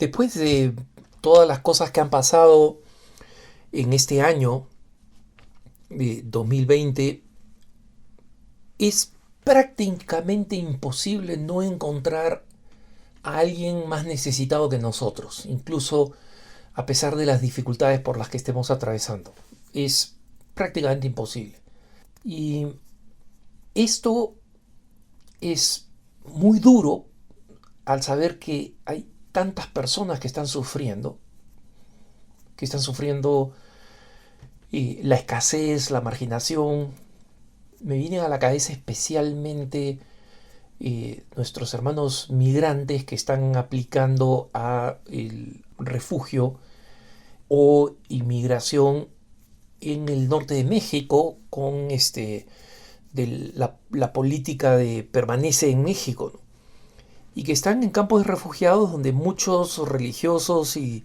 Después de todas las cosas que han pasado en este año de 2020, es prácticamente imposible no encontrar a alguien más necesitado que nosotros, incluso a pesar de las dificultades por las que estemos atravesando. Es prácticamente imposible. Y esto es muy duro al saber que hay tantas personas que están sufriendo la escasez, la marginación. Me vienen a la cabeza especialmente nuestros hermanos migrantes que están aplicando a el refugio o inmigración en el norte de México con la política de permanece en México, ¿no? Y que están en campos de refugiados donde muchos religiosos y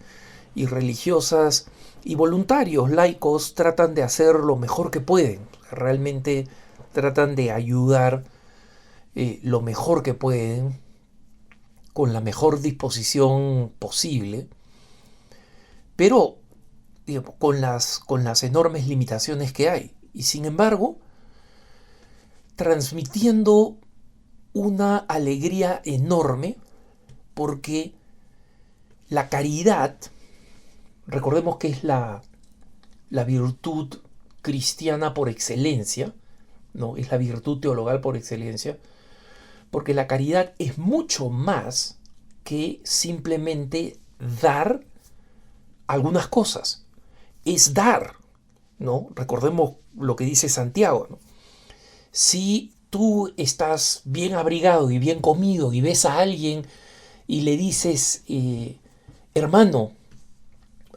religiosas y voluntarios laicos tratan de hacer lo mejor que pueden. Realmente tratan de ayudar lo mejor que pueden, con la mejor disposición posible, pero digamos, con las enormes limitaciones que hay. Y sin embargo, transmitiendo una alegría enorme porque la caridad, recordemos que es la virtud cristiana por excelencia, ¿no? Es la virtud teologal por excelencia, porque la caridad es mucho más que simplemente dar algunas cosas. Es dar, ¿no? Recordemos lo que dice Santiago, ¿no? Si tú estás bien abrigado y bien comido y ves a alguien y le dices, hermano,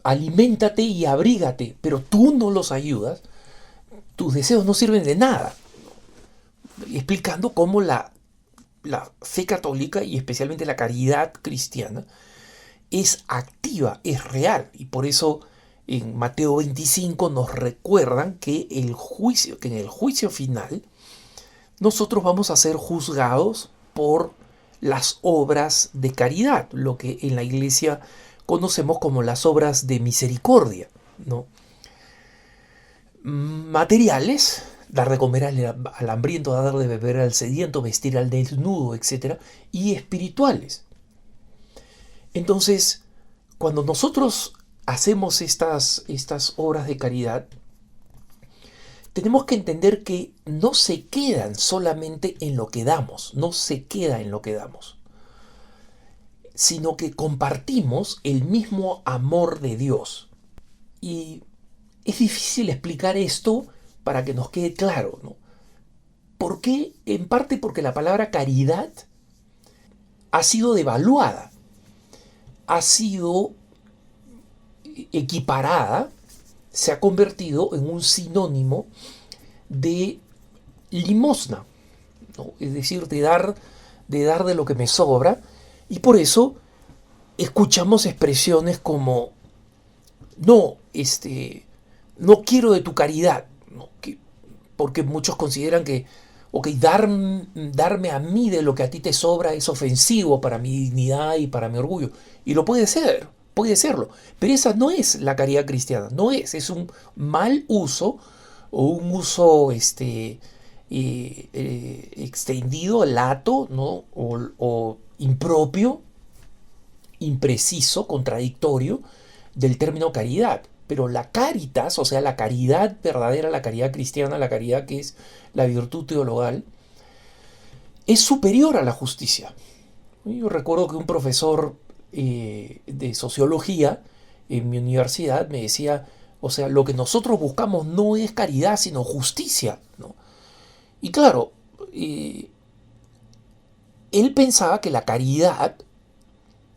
aliméntate y abrígate, pero tú no los ayudas, tus deseos no sirven de nada. Explicando cómo la fe católica y especialmente la caridad cristiana es activa, es real. Y por eso en Mateo 25 nos recuerdan que que en el juicio final nosotros vamos a ser juzgados por las obras de caridad, lo que en la iglesia conocemos como las obras de misericordia, ¿no? Materiales, dar de comer al hambriento, dar de beber al sediento, vestir al desnudo, etc. Y espirituales. Entonces, cuando nosotros hacemos estas obras de caridad, tenemos que entender que no se quedan solamente en lo que damos, no se queda en lo que damos, sino que compartimos el mismo amor de Dios. Y es difícil explicar esto para que nos quede claro, ¿no? ¿Por qué? En parte porque la palabra caridad ha sido devaluada, ha sido equiparada, se ha convertido en un sinónimo de limosna, ¿no? Es decir, de dar de lo que me sobra, y por eso escuchamos expresiones como no, no quiero de tu caridad, ¿no? Porque muchos consideran que, ok, darme a mí de lo que a ti te sobra es ofensivo para mi dignidad y para mi orgullo. Y lo puede serlo. Pero esa no es la caridad cristiana, no es un mal uso o un uso extendido, lato, ¿no? O impropio, impreciso, contradictorio del término caridad. Pero la caritas, o sea, la caridad verdadera, la caridad cristiana, la caridad que es la virtud teologal, es superior a la justicia. Yo recuerdo que un profesor de sociología en mi universidad me decía, o sea, lo que nosotros buscamos no es caridad, sino justicia, ¿no? Y claro, él pensaba que la caridad,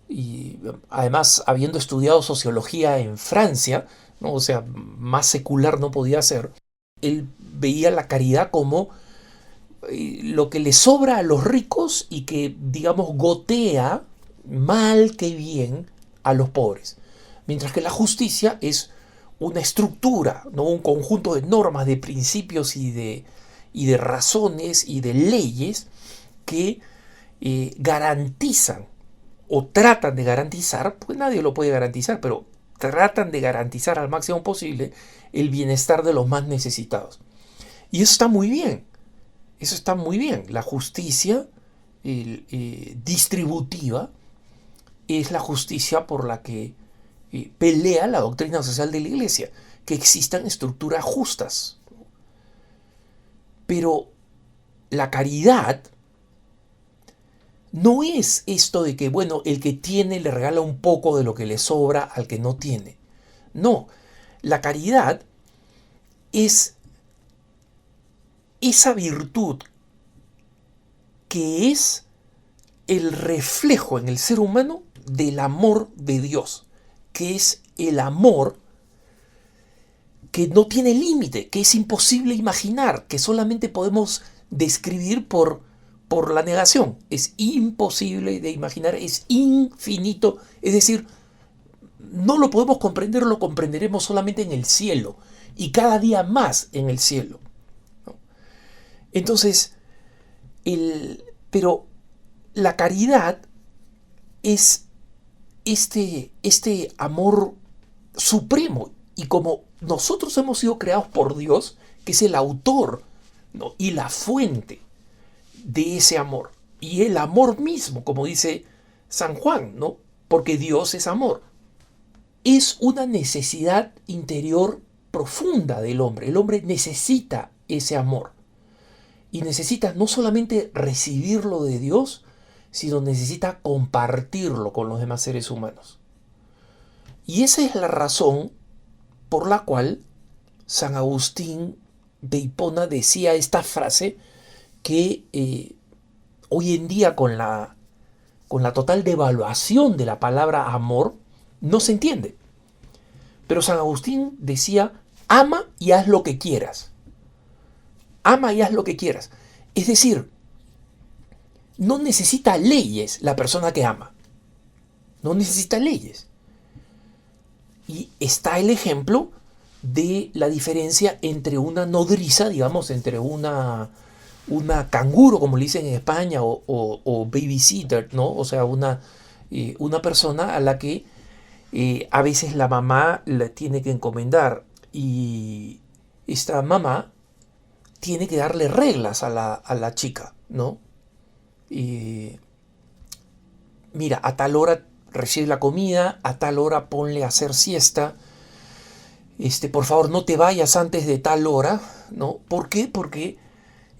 y además habiendo estudiado sociología en Francia, ¿no? O sea, más secular no podía ser, él veía la caridad como lo que le sobra a los ricos y que, digamos, gotea mal que bien a los pobres. Mientras que la justicia es una estructura, ¿no? Un conjunto de normas, de principios y de razones y de leyes que garantizan o tratan de garantizar, pues nadie lo puede garantizar, pero tratan de garantizar al máximo posible el bienestar de los más necesitados. Y eso está muy bien, eso está muy bien. La justicia distributiva es la justicia por la que pelea la doctrina social de la Iglesia, que existan estructuras justas. Pero la caridad no es esto de que, bueno, el que tiene le regala un poco de lo que le sobra al que no tiene. No, la caridad es esa virtud que es el reflejo en el ser humano del amor de Dios, que es el amor que no tiene límite, que es imposible imaginar, que solamente podemos describir por la negación. Es imposible de imaginar, es infinito, es decir, no lo podemos comprender, lo comprenderemos solamente en el cielo y cada día más en el cielo, ¿no? Entonces, pero la caridad es este amor supremo, y como nosotros hemos sido creados por Dios, que es el autor, ¿no?, y la fuente de ese amor, y el amor mismo, como dice San Juan, ¿no?, porque Dios es amor, es una necesidad interior profunda del hombre. El hombre necesita ese amor, y necesita no solamente recibirlo de Dios, sino necesita compartirlo con los demás seres humanos. Y esa es la razón por la cual San Agustín de Hipona decía esta frase que hoy en día con la total devaluación de la palabra amor no se entiende. Pero San Agustín decía: ama y haz lo que quieras. Ama y haz lo que quieras. Es decir, no necesita leyes la persona que ama. No necesita leyes. Y está el ejemplo de la diferencia entre una nodriza, digamos, entre una canguro, como le dicen en España, o babysitter, ¿no? O sea, una persona a la que a veces la mamá la tiene que encomendar, y esta mamá tiene que darle reglas a la chica, ¿no? Mira, a tal hora recibe la comida, a tal hora ponle a hacer siesta, por favor no te vayas antes de tal hora, ¿no? ¿Por qué? Porque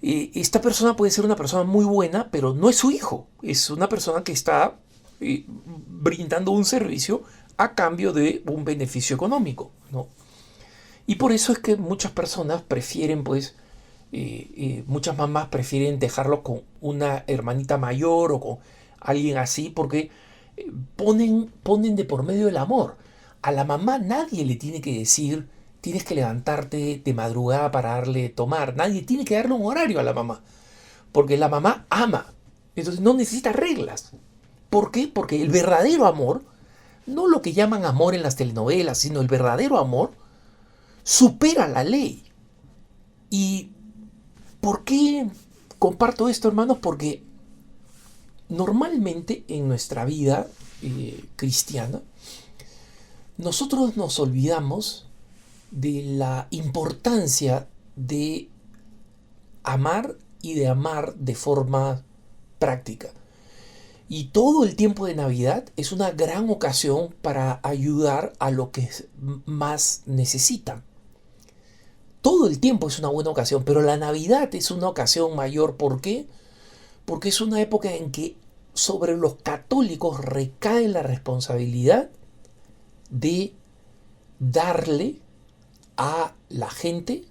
esta persona puede ser una persona muy buena, pero no es su hijo, es una persona que está brindando un servicio a cambio de un beneficio económico, ¿no? Y por eso es que muchas personas prefieren, pues, muchas mamás prefieren dejarlo con una hermanita mayor o con alguien así, porque ponen de por medio el amor. A la mamá nadie le tiene que decir: tienes que levantarte de madrugada para darle de tomar. Nadie tiene que darle un horario a la mamá, porque la mamá ama. Entonces no necesita reglas. ¿Por qué? Porque el verdadero amor, no lo que llaman amor en las telenovelas, sino el verdadero amor, supera la ley. ¿Y por qué comparto esto, hermanos? Porque normalmente en nuestra vida cristiana, nosotros nos olvidamos de la importancia de amar, y de amar de forma práctica. Y todo el tiempo de Navidad es una gran ocasión para ayudar a los que más necesitan. Todo el tiempo es una buena ocasión, pero la Navidad es una ocasión mayor. ¿Por qué? Porque es una época en que sobre los católicos recae la responsabilidad de darle a la gente,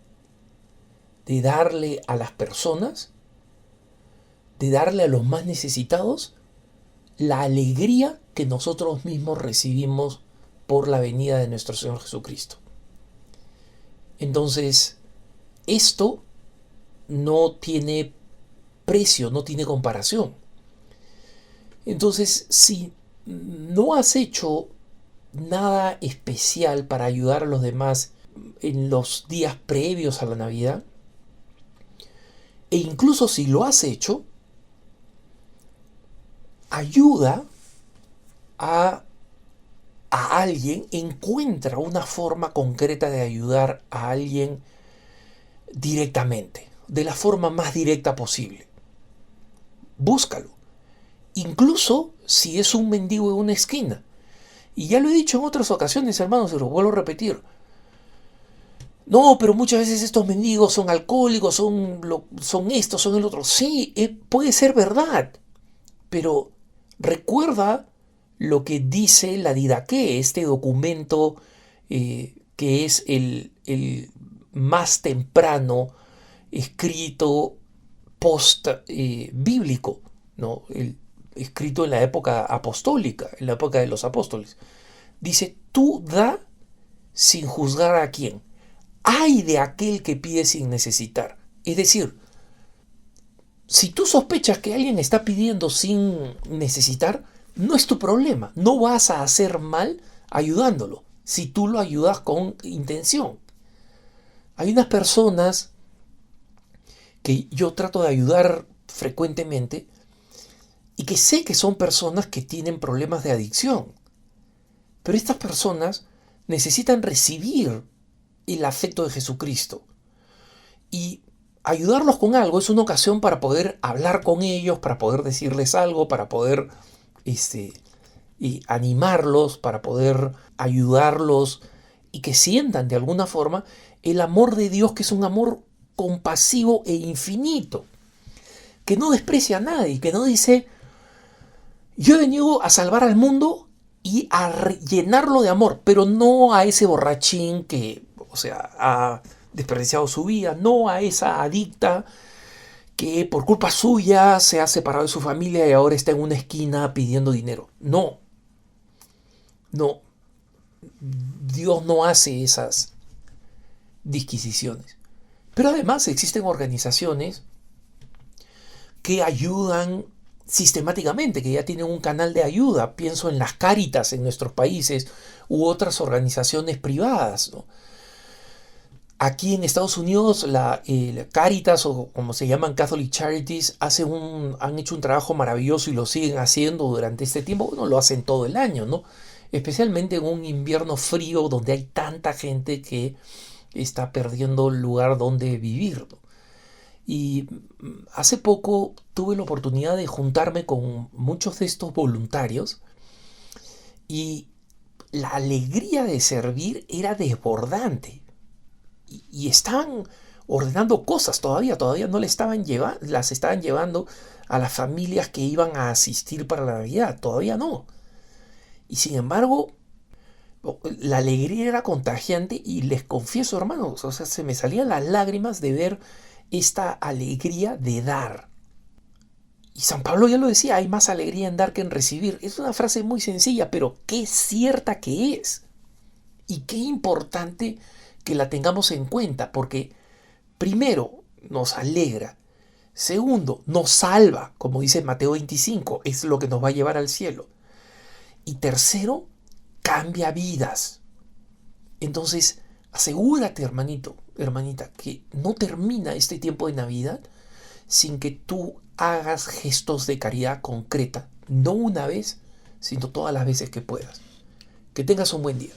de darle a las personas, de darle a los más necesitados la alegría que nosotros mismos recibimos por la venida de nuestro Señor Jesucristo. Entonces, esto no tiene precio, no tiene comparación. Entonces, si no has hecho nada especial para ayudar a los demás en los días previos a la Navidad, e incluso si lo has hecho, ayuda a, a alguien, encuentra una forma concreta de ayudar a alguien directamente, de la forma más directa posible. Búscalo. Incluso si es un mendigo en una esquina. Y ya lo he dicho en otras ocasiones, hermanos, se lo vuelvo a repetir. No, pero muchas veces estos mendigos son alcohólicos, son esto, son el otro. Sí, puede ser verdad, pero recuerda lo que dice la Didaqué, este documento que es el más temprano escrito post-bíblico, ¿no? Escrito en la época apostólica, en la época de los apóstoles. Dice, tú da sin juzgar a quién. Ay de aquel que pide sin necesitar. Es decir, si tú sospechas que alguien está pidiendo sin necesitar, no es tu problema. No vas a hacer mal ayudándolo, si tú lo ayudas con intención. Hay unas personas que yo trato de ayudar frecuentemente y que sé que son personas que tienen problemas de adicción. Pero estas personas necesitan recibir el afecto de Jesucristo. Y ayudarlos con algo es una ocasión para poder hablar con ellos, para poder decirles algo, para poder y animarlos, para poder ayudarlos y que sientan de alguna forma el amor de Dios, que es un amor compasivo e infinito, que no desprecia a nadie, que no dice, yo he venido a salvar al mundo y a llenarlo de amor, pero no a ese borrachín que, o sea, ha desperdiciado su vida, no a esa adicta que por culpa suya se ha separado de su familia y ahora está en una esquina pidiendo dinero. No, no, Dios no hace esas disquisiciones. Pero además existen organizaciones que ayudan sistemáticamente, que ya tienen un canal de ayuda. Pienso en las Cáritas en nuestros países u otras organizaciones privadas, ¿no? Aquí en Estados Unidos, la Cáritas, o como se llaman Catholic Charities, han hecho un trabajo maravilloso y lo siguen haciendo durante este tiempo. Bueno, lo hacen todo el año, ¿no? Especialmente en un invierno frío donde hay tanta gente que está perdiendo el lugar donde vivir, ¿no? Y hace poco tuve la oportunidad de juntarme con muchos de estos voluntarios y la alegría de servir era desbordante. Y estaban ordenando cosas todavía no las estaban llevando a las familias que iban a asistir para la Navidad, todavía no. Y sin embargo, la alegría era contagiante y les confieso, hermanos, o sea, se me salían las lágrimas de ver esta alegría de dar. Y San Pablo ya lo decía, hay más alegría en dar que en recibir. Es una frase muy sencilla, pero qué cierta que es. Y qué importante que la tengamos en cuenta, porque primero nos alegra, segundo nos salva, como dice Mateo 25, es lo que nos va a llevar al cielo, y tercero cambia vidas. Entonces asegúrate, hermanito, hermanita, que no termina este tiempo de Navidad sin que tú hagas gestos de caridad concreta, no una vez, sino todas las veces que puedas. Que tengas un buen día.